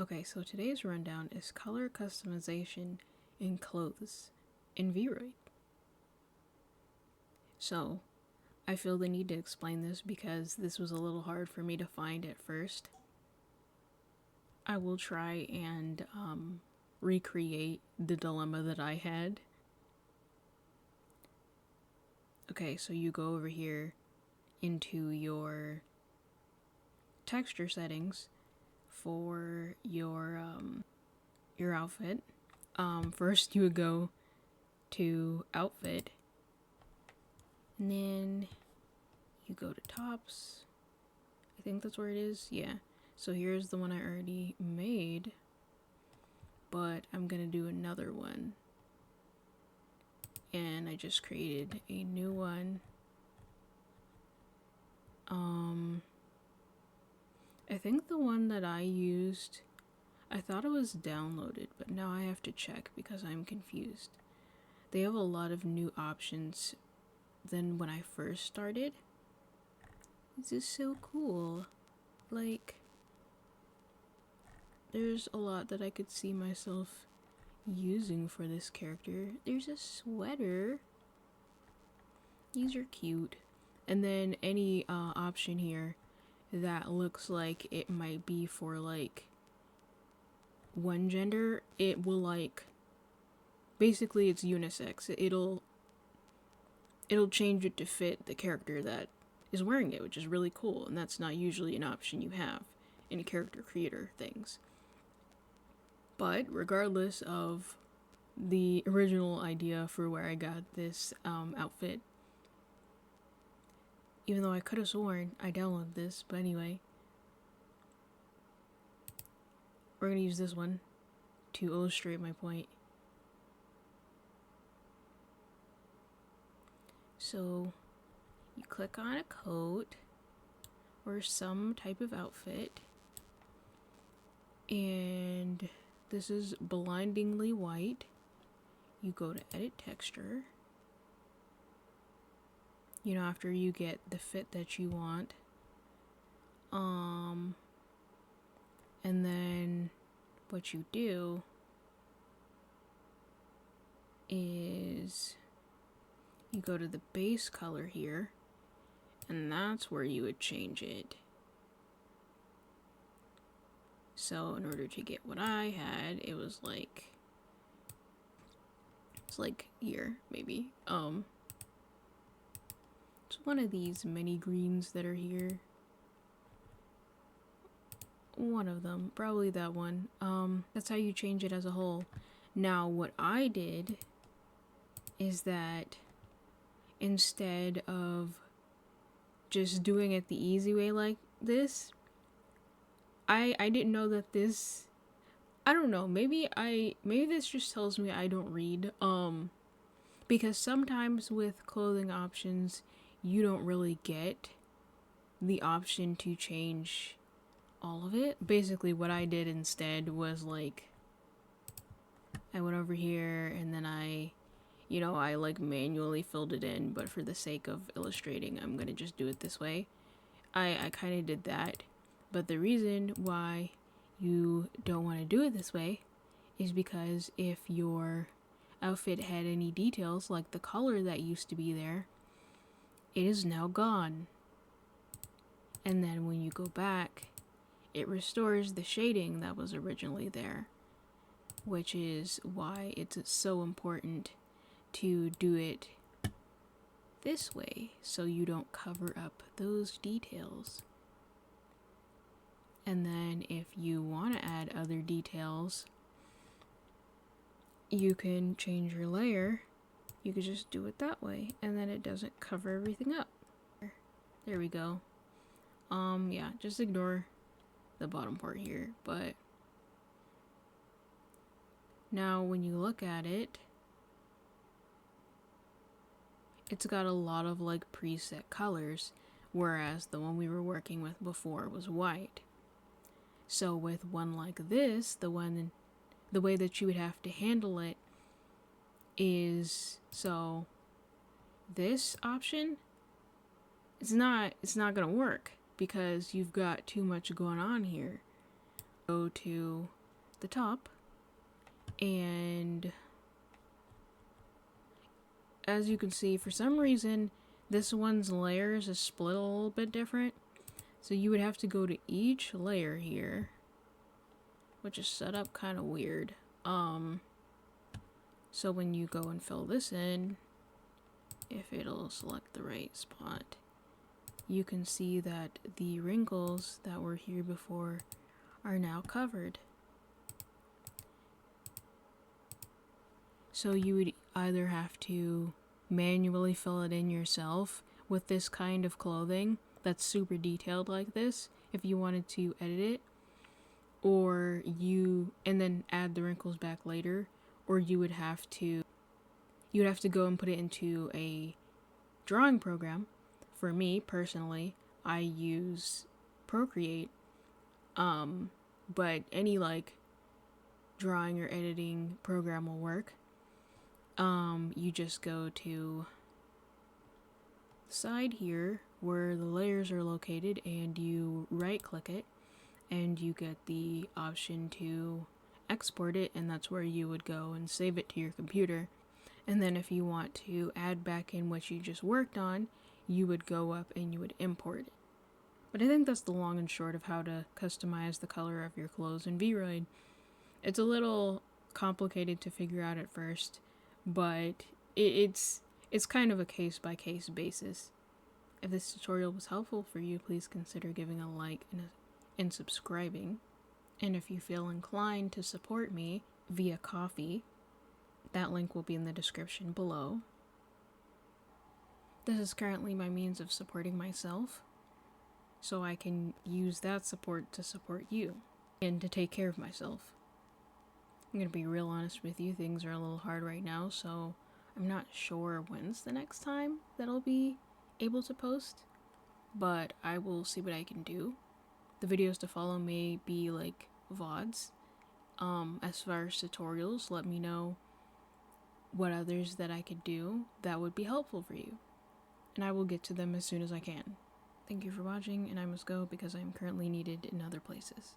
Okay, so today's rundown is color customization in clothes in Vroid. So, I feel the need to explain this because this was a little hard for me to find at first. I will try and recreate the dilemma that I had. Okay, so you go over here into your texture settings for your outfit. First you would go to outfit, and then you go to tops. I think that's where it is. Yeah. So here's the one I already made, but I'm gonna do another one. And I just created a new one. I think the one that I used, I thought it was downloaded, but now I have to check because I'm confused. They have a lot of new options than when I first started. This is so cool. Like, there's a lot that I could see myself using for this character. There's a sweater. These are cute. And then any option here that looks like it might be for like one gender, it will like, basically it's unisex. It'll change it to fit the character that is wearing it, which is really cool, and that's not usually an option you have in character creator things. But regardless of the original idea for where I got this outfit, even though I could have sworn I downloaded this, but anyway, we're gonna use this one to illustrate my point. So you click on a coat or some type of outfit, and this is blindingly white. You go to edit texture. You know, after you get the fit that you want. And then what you do is you go to the base color here, and that's where you would change it. So in order to get what I had, it was like, it's like here, maybe. It's one of these mini greens that are here. One of them, probably that one. That's how you change it as a whole. Now what I did is that instead of just doing it the easy way like this, I didn't know that this, I don't know, maybe this just tells me I don't read, because sometimes with clothing options you don't really get the option to change all of it. Basically what I did instead was like, I went over here and then I like manually filled it in, but for the sake of illustrating, I'm gonna just do it this way. I kind of did that, but the reason why you don't want to do it this way is because if your outfit had any details, like the color that used to be there, it is now gone. And then when you go back, it restores the shading that was originally there, which is why it's so important to do it this way so you don't cover up those details. And then if you want to add other details, you can change your layer. You could just do it that way, and then it doesn't cover everything up. There we go. Yeah, just ignore the bottom part here, but now when you look at it, it's got a lot of like preset colors, whereas the one we were working with before was white. So with one like this, the way that you would have to handle it is, so this option, it's not gonna work because you've got too much going on here. go to the top, and as you can see, for some reason this one's layers is split a little bit different, so you would have to go to each layer here, which is set up kind of weird. So when you go and fill this in, if it'll select the right spot, you can see that the wrinkles that were here before are now covered. So you would either have to manually fill it in yourself with this kind of clothing that's super detailed like this if you wanted to edit it, and then add the wrinkles back later, or you would have to go and put it into a drawing program. For me personally, I use Procreate, but any like drawing or editing program will work. You just go to the side here where the layers are located, and you right click it, and you get the option to export it, and that's where you would go and save it to your computer. And then if you want to add back in what you just worked on, you would go up and you would import it. But I think that's the long and short of how to customize the color of your clothes in Vroid. It's a little complicated to figure out at first, but it's kind of a case-by-case basis. If this tutorial was helpful for you, please consider giving a like and subscribing. And if you feel inclined to support me via Ko-fi, that link will be in the description below. This is currently my means of supporting myself, so I can use that support to support you, and to take care of myself. I'm gonna be real honest with you, things are a little hard right now, so I'm not sure when's the next time that I'll be able to post, but I will see what I can do. The videos to follow may be like VODs. As far as tutorials, let me know what others that I could do that would be helpful for you, and I will get to them as soon as I can. Thank you for watching, and I must go because I am currently needed in other places.